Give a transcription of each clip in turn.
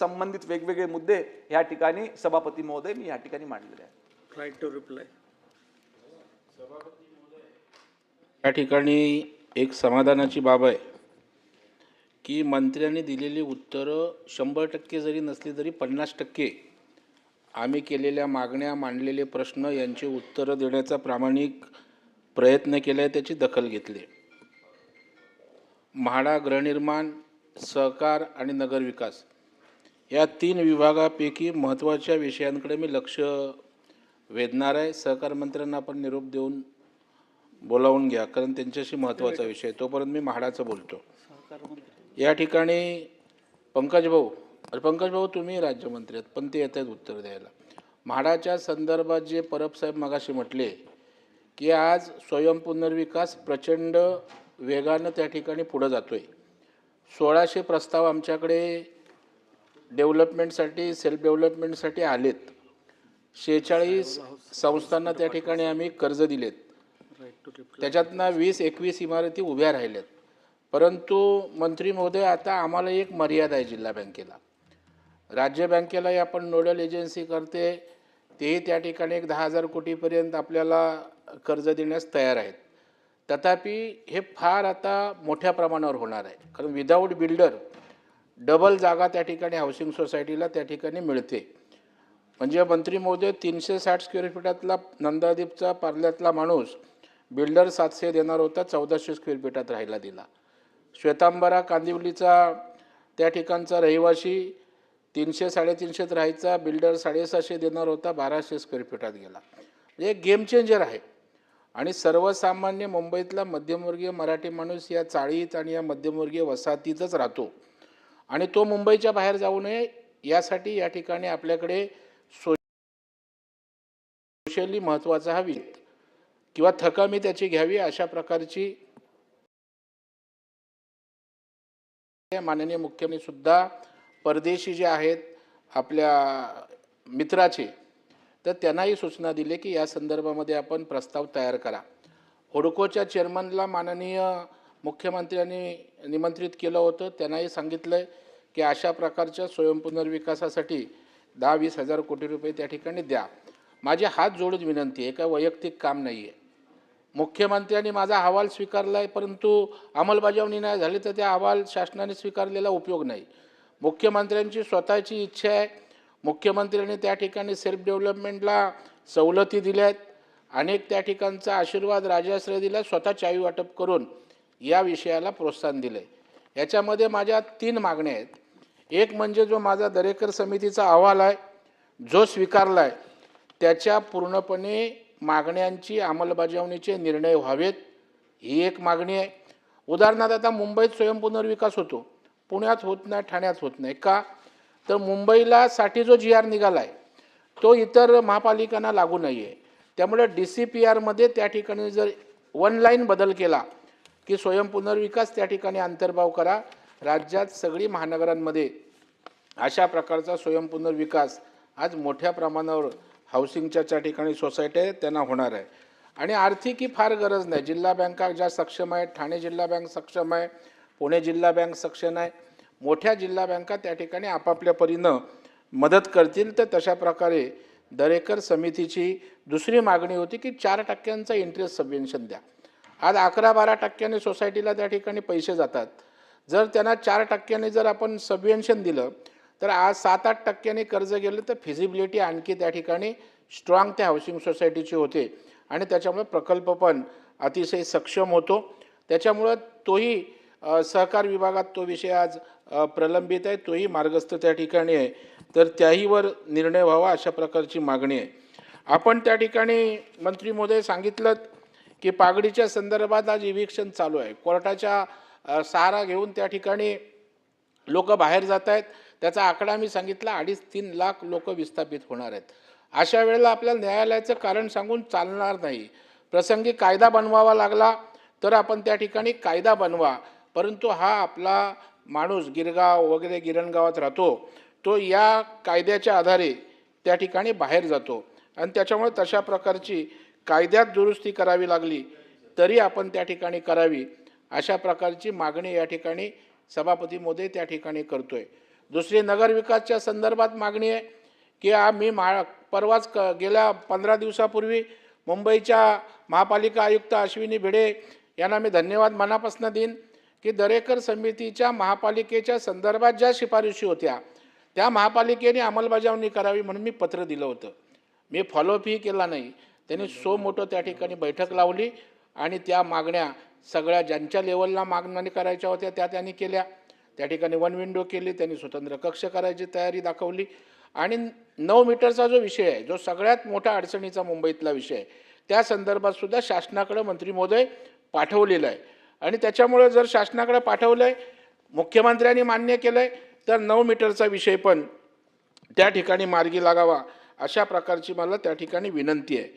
संबंधित वेगवेगळे मुद्दे या ठिकाणी सभापती महोदय मी या ठिकाणी मांडलेले आहेत. Right to reply. या ठिकाणी एक समाधानाची बाब आहे की मंत्र्यांनी दिलेली उत्तरं 100% जरी नसली तरी 50% आम्ही केलेल्या मागण्या, मांडलेले प्रश्न यांची उत्तरं देण्याचा प्रामाणिक प्रयत्न केला आहे, त्याची दखल घेतली. म्हाडा, गृहनिर्माण, सहकार आणि नगरविकास या 3 विभागापैकी महत्त्वाच्या विषयांकडे मी लक्ष वेधणार आहे. सहकार मंत्र्यांना आपण निरोप देऊन बोलावून घ्या, कारण त्यांच्याशी महत्त्वाचा विषय. तोपर्यंत मी म्हाडाचं बोलतो. या ठिकाणी पंकज भाऊ तुम्ही राज्यमंत्री आहेत, पण ते येत आहेत उत्तर द्यायला. म्हाडाच्या संदर्भात जे परब साहेब मगाशी म्हटले की आज स्वयंपुनर्विकास प्रचंड वेगानं त्या ठिकाणी पुढं जातो आहे. 1600 प्रस्ताव आमच्याकडे डेव्हलपमेंटसाठी, सेल्फ डेव्हलपमेंटसाठी आलेत. 46 संस्थांना त्या ठिकाणी आम्ही कर्ज दिलेत. त्याच्यातनं 20-21 इमारती उभ्या राहिल्यात. परंतु मंत्री महोदय, आता आम्हाला एक मर्यादा आहे जिल्हा बँकेला. राज्य बँकेलाही आपण नोडल एजन्सी करते, तेही त्या ठिकाणी एक 10,000 कोटीपर्यंत आपल्याला कर्ज देण्यास तयार आहेत. तथापि हे फार आता मोठ्या प्रमाणावर होणार आहे, कारण विदाऊट बिल्डर डबल जागा त्या ठिकाणी हाऊसिंग सोसायटीला त्या ठिकाणी मिळते. म्हणजे मंत्री महोदय, 360 स्क्वेअर फीटातला नंदादीपचा पार्ल्यातला माणूस बिल्डर 700 देणार होता, 1400 स्क्वेअर फीटात राहायला दिला. श्वेतांबरा कांदिवलीचा त्या ठिकाणचा रहिवासी 300-350 राहायचा, बिल्डर 750 देणार होता, 1200 स्क्वेअर फीटात गेला. म्हणजे एक गेम चेंजर आहे. आणि सर्वसामान्य मुंबईतला मध्यमवर्गीय मराठी माणूस या चाळीत आणि या मध्यमवर्गीय वसाहतीतच राहतो आणि तो मुंबईच्या बाहेर जाऊ नये यासाठी या ठिकाणी आपल्याकडे सोशली महत्त्वाचा हा विषय किंवा थकामी त्याची घ्यावी अशा प्रकारची माननीय मुख्यमंत्री सुद्धा परदेशी जे आहेत आपल्या मित्राचे, तर त्यांनाही सूचना दिली की या संदर्भामध्ये आपण प्रस्ताव तयार करा. होडकोच्या चेअरमनला माननीय मुख्यमंत्र्यांनी निमंत्रित केलं होतं. त्यांनाही सांगितलं की अशा प्रकारच्या स्वयंपुनर्विकासासाठी 10-20 हजार कोटी रुपये त्या ठिकाणी द्या. माझी हात जोडून विनंती आहे, का वैयक्तिक काम नाही आहे. मुख्यमंत्र्यांनी माझा अहवाल स्वीकारला आहे, परंतु अंमलबजावणी नाही झाली तर त्या अहवाल शासनाने स्वीकारलेला उपयोग नाही. मुख्यमंत्र्यांची स्वतःची इच्छा आहे. मुख्यमंत्र्यांनी त्या ठिकाणी सेल्फ डेव्हलपमेंटला सवलती दिल्या आहेत. अनेक त्या ठिकाणचा आशीर्वाद, राजाश्रय दिला, स्वतः चावी वाटप करून या विषयाला प्रोत्साहन दिलं आहे. याच्यामध्ये माझ्या 3 मागण्या आहेत. एक म्हणजे जो माझा दरेकर समितीचा अहवाल आहे, जो स्वीकारला आहे, त्याच्या पूर्णपणे मागण्यांची अंमलबजावणीचे निर्णय व्हावेत, ही एक मागणी आहे. उदाहरणार्थ आता मुंबईत स्वयंपुनर्विकास होतो, पुण्यात होत नाही, ठाण्यात होत नाही. का तर मुंबईला साठी जो GR निघाला आहे तो इतर महापालिकांना लागू नाही आहे. त्यामुळे DCPRमध्ये त्या ठिकाणी जर 1 लाईन बदल केला की स्वयंपुनर्विकास त्या ठिकाणी अंतर्भाव करा. राज्यात सगळी महानगरांमध्ये अशा प्रकारचा स्वयंपुनर्विकास आज मोठ्या प्रमाणावर हाऊसिंगच्या त्या ठिकाणी सोसायटी आहे त्यांना होणार आहे. आणि आर्थिकही फार गरज नाही. जिल्हा बँका ज्या सक्षम आहेत, ठाणे जिल्हा बँक सक्षम आहे, पुणे जिल्हा बँक सक्षम आहे. मोठ्या जिल्हा बँका त्या ठिकाणी आपापल्या परीनं मदत करतील. तर तशा प्रकारे दरेकर समितीची दुसरी मागणी होती की 4% इंटरेस्ट सबवेन्शन द्या. आज 11-12% सोसायटीला त्या ठिकाणी पैसे जातात. जर त्यांना 4% जर आपण सबवेन्शन दिलं तर आज 7-8% कर्ज गेलं तर फिजिबिलिटी आणखी त्या ठिकाणी स्ट्रॉंग त्या हाऊसिंग सोसायटीची होते आणि त्याच्यामुळे प्रकल्प पण अतिशय सक्षम होतो. त्याच्यामुळं तोही सहकार विभागात तो विषय आज प्रलंबित आहे, तोही मार्गस्थ त्या ठिकाणी आहे. तर त्याहीवर निर्णय व्हावा अशा प्रकारची मागणी आहे. आपण त्या ठिकाणी मंत्री महोदय सांगितलं की पागडीच्या संदर्भात आज इव्हिक्शन चालू आहे. कोर्टाच्या सहारा घेऊन त्या ठिकाणी लोक बाहेर जात आहेत. त्याचा आकडा मी सांगितला, 2.5-3 लाख लोक विस्थापित होणार आहेत. अशा वेळेला आपल्याला न्यायालयाचं कारण सांगून चालणार नाही. प्रसंगी कायदा बनवावा लागला तर आपण त्या ठिकाणी कायदा बनवा, परंतु हा आपला माणूस गिरगाव वगैरे गिरणगावात राहतो, तो या कायद्याच्या आधारे त्या ठिकाणी बाहेर जातो आणि त्याच्यामुळे तशा प्रकारची कायद्यात दुरुस्ती करावी लागली तरी आपण त्या ठिकाणी करावी अशा प्रकारची मागणी या ठिकाणी सभापती महोदय त्या ठिकाणी करतोय. दुसरी नगरविकासच्या संदर्भात मागणी आहे की आम्ही परवाच गेल्या 15 दिवसापूर्वी मुंबईच्या महापालिका आयुक्त अश्विनी भिडे यांना मी धन्यवाद मनापासून देईन की दरेकर समितीच्या महापालिकेच्या संदर्भात ज्या शिफारशी होत्या त्या महापालिकेने अंमलबजावणी करावी म्हणून मी पत्र दिलं होतं. मी फॉलोअपही केला नाही. त्यांनी सो मोठं त्या ठिकाणी बैठक लावली आणि त्या मागण्या सगळ्या ज्यांच्या लेवलला मागणी करायच्या होत्या त्या त्यांनी केल्या. त्या ठिकाणी वन विंडो केली, त्यांनी स्वतंत्र कक्ष करायची तयारी दाखवली आणि 9 मीटरचा जो विषय आहे, जो सगळ्यात मोठा अडचणीचा मुंबईतला विषय आहे, त्या संदर्भात सुद्धा शासनाकडे मंत्री महोदय पाठवलेलं आहे. आणि त्याच्यामुळे जर शासनाकडे पाठवलं आहे, मुख्यमंत्र्यांनी मान्य केलं आहे, तर 9 मीटरचा विषय पण त्या ठिकाणी मार्गी लागावा अशा प्रकारची मला त्या ठिकाणी विनंती आहे.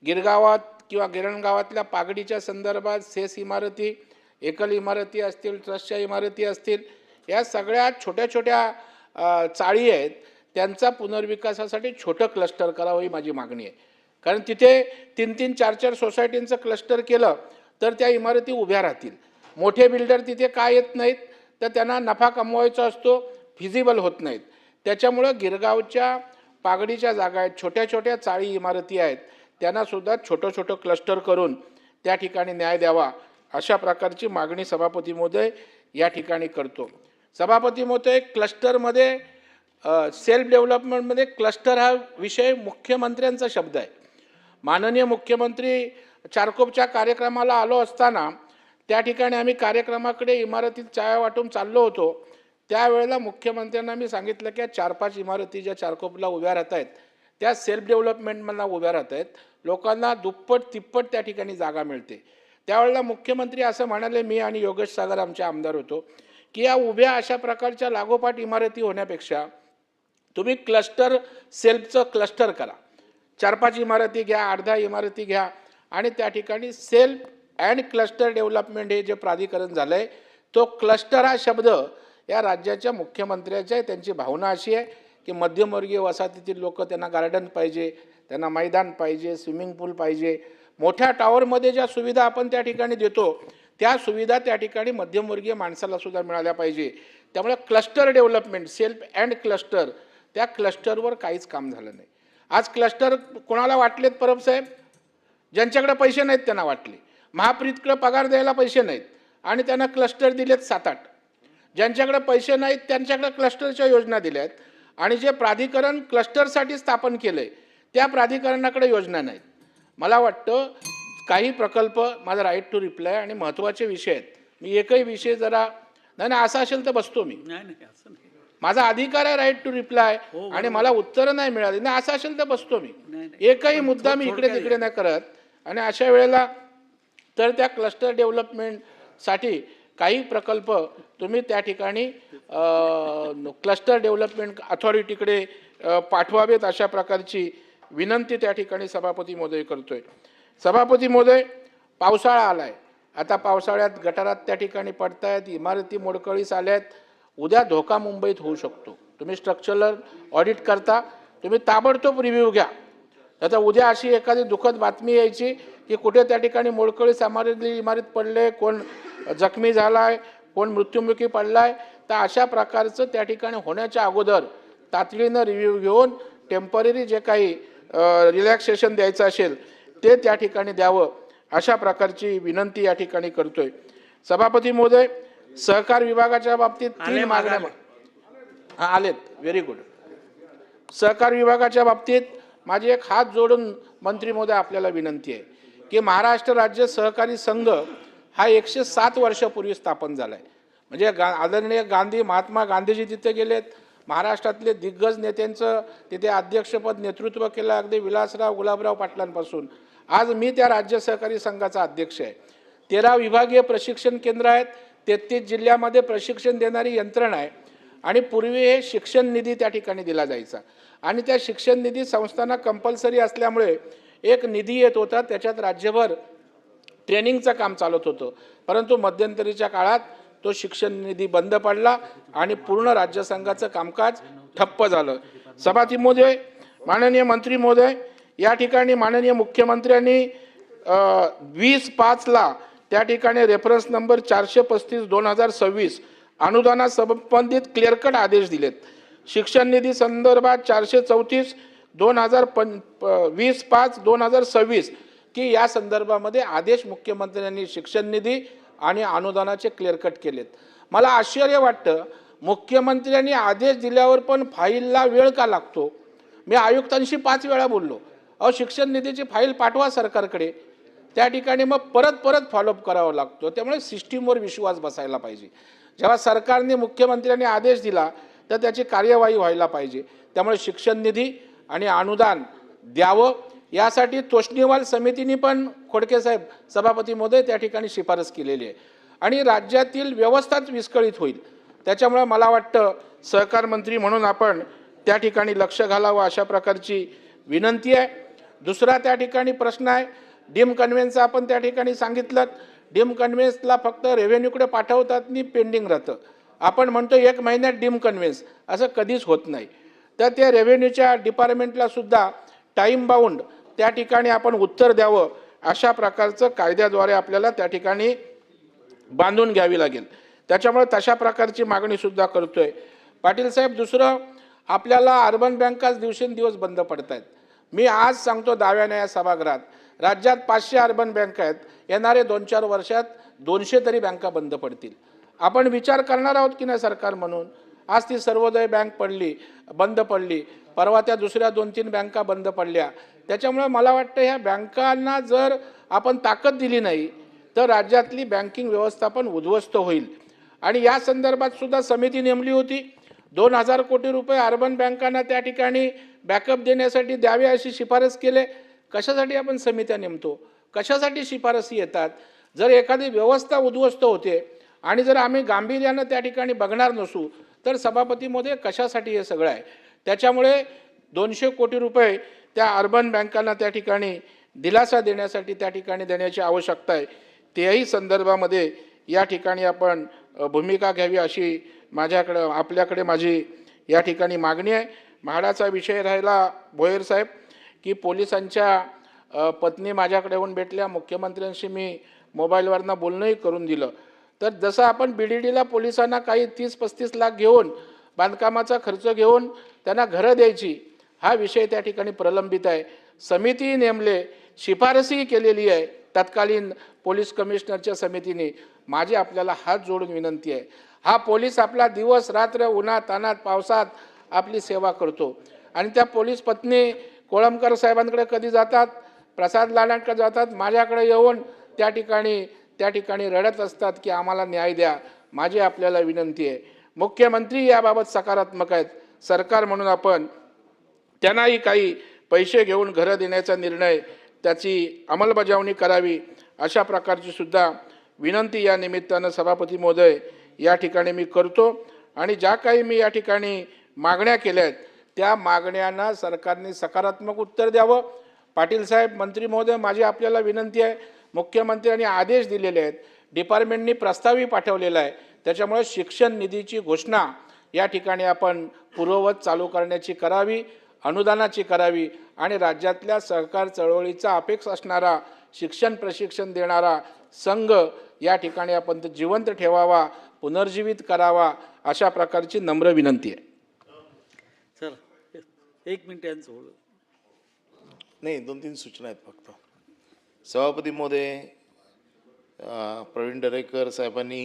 गिरगावात किंवा गिरणगावातल्या पागडीच्या संदर्भात सेस इमारती, एकल इमारती असतील, ट्रस्टच्या इमारती असतील, या सगळ्या छोट्या छोट्या चाळी आहेत, त्यांचा पुनर्विकासासाठी छोटं क्लस्टर करावं ही माझी मागणी आहे. कारण तिथे 3-3, 4-4 सोसायटींचं क्लस्टर केलं तर त्या इमारती उभ्या राहतील. मोठे बिल्डर तिथे का येत नाहीत, तर त्यांना नफा कमवायचा असतो, फिजिबल होत नाहीत. त्याच्यामुळं गिरगावच्या पागडीच्या जागा आहेत, छोट्या छोट्या चाळी इमारती आहेत, त्यांनासुद्धा छोटं छोटं क्लस्टर करून त्या ठिकाणी न्याय द्यावा अशा प्रकारची मागणी सभापती महोदय या ठिकाणी करतो. सभापती महोदय, क्लस्टरमध्ये सेल्फ डेव्हलपमेंटमध्ये क्लस्टर हा विषय मुख्यमंत्र्यांचा शब्द आहे. माननीय मुख्यमंत्री चारकोपच्या कार्यक्रमाला आलो असताना त्या ठिकाणी आम्ही कार्यक्रमाकडे इमारतीत चाव्या वाटून चाललो होतो. त्यावेळेला मुख्यमंत्र्यांना मी सांगितलं की 4-5 इमारती ज्या चारकोपला उभ्या राहत आहेत त्या सेल्फ डेव्हलपमेंटमधला उभ्या राहत आहेत, लोकांना दुप्पट तिप्पट त्या ठिकाणी जागा मिळते. त्यावेळेला मुख्यमंत्री असं म्हणाले, मी आणि योगेश सागर आमचे आमदार होतो, की या उभ्या अशा प्रकारच्या लागोपाठ इमारती होण्यापेक्षा तुम्ही क्लस्टर, सेल्फचं क्लस्टर करा. 4-5 इमारती घ्या, 8-10 इमारती घ्या आणि त्या ठिकाणी सेल्फ अँड क्लस्टर डेव्हलपमेंट हे जे प्राधिकरण झालं आहे, तो क्लस्टर हा शब्द या राज्याच्या मुख्यमंत्र्याच्या आहे. त्यांची भावना अशी आहे की मध्यमवर्गीय वसाहतीतील लोक, त्यांना गार्डन पाहिजे, त्यांना मैदान पाहिजे, स्विमिंग पूल पाहिजे. मोठ्या टॉवरमध्ये ज्या सुविधा आपण त्या ठिकाणी देतो त्या सुविधा त्या ठिकाणी मध्यमवर्गीय माणसाला सुद्धा मिळाल्या पाहिजे. त्यामुळे cluster development, self and cluster, त्या क्लस्टरवर काहीच काम झालं नाही. आज क्लस्टर कोणाला वाटलेत परब साहेब? ज्यांच्याकडे पैसे नाहीत त्यांना वाटले. महाप्रीतकडे पगार द्यायला पैसे नाहीत आणि त्यांना क्लस्टर दिलेत 7-8. ज्यांच्याकडे पैसे नाहीत त्यांच्याकडे क्लस्टरच्या योजना दिल्यात आणि जे प्राधिकरण क्लस्टरसाठी स्थापन केलं आहे त्या प्राधिकरणाकडे योजना नाहीत. मला वाटतं काही प्रकल्प, माझा राईट टू रिप्लाय आणि महत्त्वाचे विषय आहेत, मी एकही विषय जरा नाही असं असेल तर बसतो मी, माझा अधिकार आहे राईट टू रिप्लाय आणि मला उत्तरं नाही मिळाली नाही असं असेल तर बसतो मी. एकही मुद्दा मी इकडे तिकडे नाही करत. आणि अशा वेळेला तर त्या क्लस्टर डेव्हलपमेंटसाठी काही प्रकल्प तुम्ही त्या ठिकाणी क्लस्टर डेव्हलपमेंट अथॉरिटीकडे पाठवावेत अशा प्रकारची विनंती त्या ठिकाणी सभापती महोदय करतोय. सभापती महोदय, पावसाळा आलाय, आता पावसाळ्यात गटारात त्या ठिकाणी पडतायत, इमारती मोडकळीस आल्यात, उद्या धोका मुंबईत होऊ शकतो. तुम्ही स्ट्रक्चरल ऑडिट करता, तुम्ही ताबडतोब रिव्ह्यू घ्या. आता उद्या अशी एखादी दुःखद बातमी यायची की कुठे त्या ठिकाणी मोडकळीस इमारत पडले, कोण जखमी झालाय, कोण मृत्युमुखी पडलाय, तर अशा प्रकारचं त्या ठिकाणी होण्याच्या अगोदर तातडीनं रिव्ह्यू घेऊन टेम्पररी जे काही रिलॅक्सेशन द्यायचं असेल ते त्या ठिकाणी द्यावं अशा प्रकारची विनंती या ठिकाणी करतोय. सभापती महोदय, सहकार विभागाच्या बाबतीत 3 मागण्या आलेत. Very good. सहकार विभागाच्या बाबतीत माझी एक हात जोडून मंत्री महोदय आपल्याला विनंती आहे की महाराष्ट्र राज्य सहकारी संघ हा 107 वर्षापूर्वी स्थापन झाला आहे. म्हणजे आदरणीय महात्मा गांधीजी तिथे गेलेत, महाराष्ट्रातले दिग्गज नेत्यांचं तिथे अध्यक्षपद नेतृत्व केलं, अगदी विलासराव गुलाबराव पाटलांपासून. आज मी त्या राज्य सहकारी संघाचा अध्यक्ष आहे. 13 विभागीय प्रशिक्षण केंद्र आहेत, 33 जिल्ह्यामध्ये प्रशिक्षण देणारी यंत्रणा आहे. आणि पूर्वी हे शिक्षण निधी त्या ठिकाणी दिला जायचा आणि त्या शिक्षण निधी संस्थांना कंपल्सरी असल्यामुळे एक निधी येत होता, त्याच्यात राज्यभर ट्रेनिंगचं काम चालत होतं. परंतु मध्यंतरीच्या काळात तो शिक्षण निधी बंद पडला आणि पूर्ण राज्य संघाचं कामकाज ठप्प झालं. सभापती महोदय, माननीय मंत्री महोदय, या ठिकाणी माननीय मुख्यमंत्र्यांनी 20/5 ला त्या ठिकाणी रेफरन्स नंबर 435/2026 अनुदानासंबंधित क्लिअर कट आदेश दिलेत. शिक्षण निधी संदर्भात 434/2020/5/2026 की या संदर्भामध्ये आदेश मुख्यमंत्र्यांनी शिक्षण निधी आणि अनुदानाचे क्लिअर कट केलेत. मला आश्चर्य वाटतं, मुख्यमंत्र्यांनी आदेश दिल्यावर पण फाईलला वेळ का लागतो? मी आयुक्तांशी 5 वेळा बोललो, अहो शिक्षण निधीची फाईल पाठवा सरकारकडे. त्या ठिकाणी मग परत फॉलोअप करावा लागतो. त्यामुळे सिस्टीमवर विश्वास बसायला पाहिजे. जेव्हा सरकारने मुख्यमंत्र्यांनी आदेश दिला तर त्याची कार्यवाही व्हायला पाहिजे. त्यामुळे शिक्षण निधी आणि अनुदान द्यावं यासाठी तोष्णीवाल समितीने पण खोडके साहेब सभापती महोदय त्या ठिकाणी शिफारस केलेली आहे आणि राज्यातील व्यवस्थाच विस्कळीत होईल. त्याच्यामुळे मला वाटतं सहकार मंत्री म्हणून आपण त्या ठिकाणी लक्ष घालावं अशा प्रकारची विनंती आहे. दुसरा त्या ठिकाणी प्रश्न आहे डीम कन्व्हेन्सचा. आपण त्या ठिकाणी सांगितलं डीम कन्व्हेन्सला फक्त रेव्हेन्यूकडे पाठवतात आणि पेंडिंग राहतं. आपण म्हणतो 1 महिन्यात डीम कन्व्हेन्स, असं कधीच होत नाही. तर त्या रेव्हेन्यूच्या डिपार्टमेंटला सुद्धा टाईम बाउंड त्या ठिकाणी आपण उत्तर द्यावं अशा प्रकारचं कायद्याद्वारे आपल्याला त्या ठिकाणी बांधून घ्यावी लागेल. त्याच्यामुळे तशा प्रकारची मागणी सुद्धा करतोय. पाटील साहेब, दुसरं आपल्याला अर्बन बँकाच दिवसेंदिवस बंद पडत आहेत. मी आज सांगतो दाव्याने या सभागृहात, राज्यात 500 अर्बन बँका आहेत. येणारे 2-4 वर्षात 200 तरी बँका बंद पडतील. आपण विचार करणार आहोत की नाही सरकार म्हणून? आज ती सर्वोदय बँक बंद पडली, परवा त्या दुसऱ्या 2-3 बँका बंद पडल्या. त्याच्यामुळे मला वाटतं ह्या बँकांना जर आपण ताकद दिली नाही तर राज्यातली बँकिंग व्यवस्था पण उद्ध्वस्त होईल. आणि या संदर्भात सुद्धा समिती नेमली होती. 2000 कोटी रुपये अर्बन बँकांना त्या ठिकाणी बॅकअप देण्यासाठी द्यावे अशी शिफारस केले. कशासाठी आपण समित्या नेमतो? कशासाठी शिफारसी येतात? जर एखादी व्यवस्था उद्ध्वस्त होते आणि जर आम्ही गांभीर्यानं त्या ठिकाणी बघणार नसू तर सभापतीमध्ये कशासाठी हे सगळं आहे? त्याच्यामुळे 200 कोटी रुपये त्या अर्बन बँकांना त्या ठिकाणी दिलासा देण्यासाठी त्या ठिकाणी देण्याची आवश्यकता आहे. त्याही संदर्भामध्ये या ठिकाणी आपण भूमिका घ्यावी अशी आपल्याकडे माझी या ठिकाणी मागणी आहे. म्हाडाचा विषय राहिला भोयर साहेब, की पोलिसांच्या पत्नी माझ्याकडे येऊन भेटल्या. मुख्यमंत्र्यांशी मी मोबाईलवरनं बोलणंही करून दिलं. तर जसं आपण BDDला पोलिसांना काही 30-35 लाख घेऊन बांधकामाचा खर्च घेऊन त्यांना घरं द्यायची, हा विषय त्या ठिकाणी प्रलंबित आहे. समिती नेमले, शिफारसही केलेली आहे तत्कालीन पोलीस कमिशनरच्या समितीने. माझी आपल्याला हात जोडून विनंती आहे, हा पोलीस आपला दिवस रात्र उन्हात तानात पावसात आपली सेवा करतो आणि त्या पोलीस पत्नी कोळंबकर साहेबांकडे कधी जातात? प्रसाद लाडांकडे जातात. माझ्याकडे येऊन त्या ठिकाणी रडत असतात की आम्हाला न्याय द्या. माझी आपल्याला विनंती आहे, मुख्यमंत्री याबाबत सकारात्मक आहेत. सरकार म्हणून आपण त्यांनाही काही पैसे घेऊन घरं देण्याचा निर्णय त्याची अंमलबजावणी करावी अशा प्रकारची सुद्धा विनंती या निमित्तानं सभापती महोदय या ठिकाणी मी करतो. आणि ज्या काही मी या ठिकाणी मागण्या केल्या आहेत त्या मागण्यांना सरकारने सकारात्मक उत्तर द्यावं. पाटील साहेब, मंत्री महोदय, माझी आपल्याला विनंती आहे, मुख्यमंत्र्यांनी आदेश दिलेले आहेत, डिपार्टमेंटनी प्रस्तावही पाठवलेला आहे. त्याच्यामुळे शिक्षण निधीची घोषणा या ठिकाणी आपण पूर्ववत चालू करण्याची करावी, अनुदानाची करावी आणि राज्यातल्या सहकार चळवळीचा अपेक्षा असणारा शिक्षण प्रशिक्षण देणारा संघ या ठिकाणी आपण ते जिवंत ठेवावा, पुनर्जीवित करावा अशा प्रकारची नम्र विनंती आहे. चल 1 मिनिट यांचं बोल. नाही, 2-3 सूचना आहेत फक्त. सभापती महोदय, प्रवीण दरेकर साहेबांनी